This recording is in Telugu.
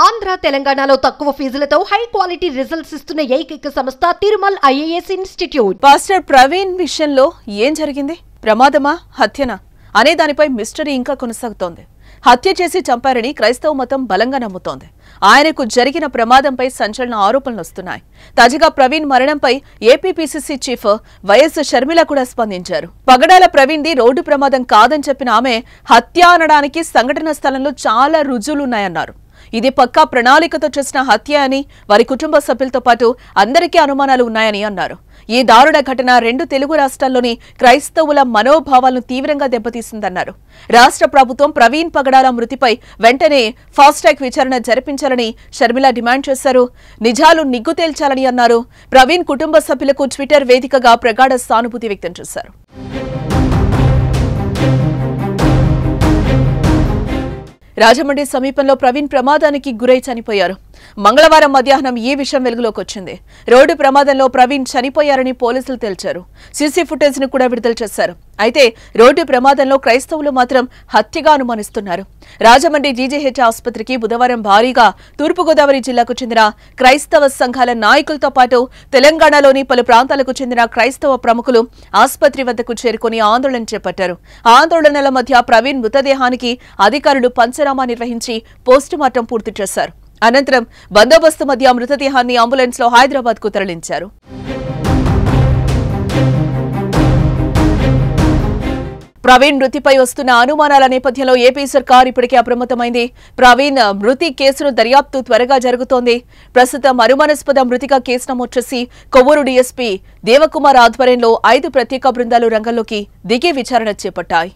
ఆంధ్ర తెలంగాణలో తక్కువ ఫీజులతో హై క్వాలిటీ రిజల్ట్స్ ఇస్తున్న ఏకైక సంస్థ Tirumal IAS institute. Pastor Praveen విషయంలో ఏం జరిగింది? ప్రమాదమా, హత్యనా అనే దానిపై మిస్టరీ ఇంకా కొనసాగుతోంది. హత్య చేసి చంపారని క్రైస్తవ మతం బలంగా నమ్ముతోంది. ఆయనకు జరిగిన ప్రమాదంపై సంచలన ఆరోపణలు వస్తున్నాయి. తాజాగా ప్రవీణ్ మరణంపై ఏపీపీసీసీ చీఫ్ వైఎస్ షర్మిల కూడా స్పందించారు. పగడాల ప్రవీణ్ది రోడ్డు ప్రమాదం కాదని చెప్పిన ఆమె హత్య అనడానికి సంఘటన స్థలంలో చాలా రుజువులున్నాయన్నారు. ఇది పక్కా ప్రణాళికతో చేసిన హత్య అని, వారి కుటుంబ సభ్యులతో పాటు అందరికీ అనుమానాలు ఉన్నాయని అన్నారు. ఈ దారుణ ఘటన 2 తెలుగు రాష్ట్రాల్లోని క్రైస్తవుల మనోభావాలను తీవ్రంగా దెబ్బతీసిందన్నారు. రాష్ట్ర ప్రభుత్వం ప్రవీణ్ పగడాల మృతిపై వెంటనే ఫాస్ట్ ట్రాక్ విచారణ జరిపించాలని షర్మిల డిమాండ్ చేశారు. నిజాలు నిగ్గు తేల్చాలని అన్నారు. ప్రవీణ్ కుటుంబ సభ్యులకు ట్విట్టర్ వేదికగా ప్రగాఢ సానుభూతి వ్యక్తం చేశారు. రాజమండ్రి సమీపంలో ప్రవీణ్ ప్రమాదానికి గురై చనిపోయారు. మంగళవారం మధ్యాహ్నం ఈ విషయం వెలుగులోకి వచ్చింది. రోడ్డు ప్రమాదంలో ప్రవీణ్ చనిపోయారని పోలీసులు తేల్చారు. సీసీ ఫుటేజ్ ను కూడా విడుదల చేశారు. అయితే రోడ్డు ప్రమాదంలో క్రైస్తవులు మాత్రం హత్యగా అనుమానిస్తున్నారు. రాజమండ్రి జీజీహెచ్ ఆసుపత్రికి బుధవారం భారీగా తూర్పుగోదావరి జిల్లాకు చెందిన క్రైస్తవ సంఘాల నాయకులతో పాటు తెలంగాణలోని పలు ప్రాంతాలకు చెందిన క్రైస్తవ ప్రముఖులు ఆసుపత్రి వద్దకు చేరుకుని ఆందోళన చేపట్టారు. ఆందోళనల మధ్య ప్రవీణ్ మృతదేహానికి అధికారులు పంచనామా నిర్వహించి పోస్టుమార్టం పూర్తి చేశారు. అనంతరం బందోబస్తు మధ్య మృతదేహాన్ని అంబులెన్స్ లో హైదరాబాద్ కు తరలించారు. ప్రవీణ్ మృతిపై వస్తున్న అనుమానాల నేపథ్యంలో ఏపీ సర్కార్ ఇప్పటికే అప్రమత్తమైంది. ప్రవీణ్ మృతి కేసును దర్యాప్తు త్వరగా జరుగుతోంది. ప్రస్తుతం అనుమానాస్పద మృతిగా కేసు నమోదు చేసి కొవ్వూరు డీఎస్పీ దేవకుమార్ ఆధ్వర్యంలో 5 ప్రత్యేక బృందాలు రంగంలోకి దిగి విచారణ చేపట్టాయి.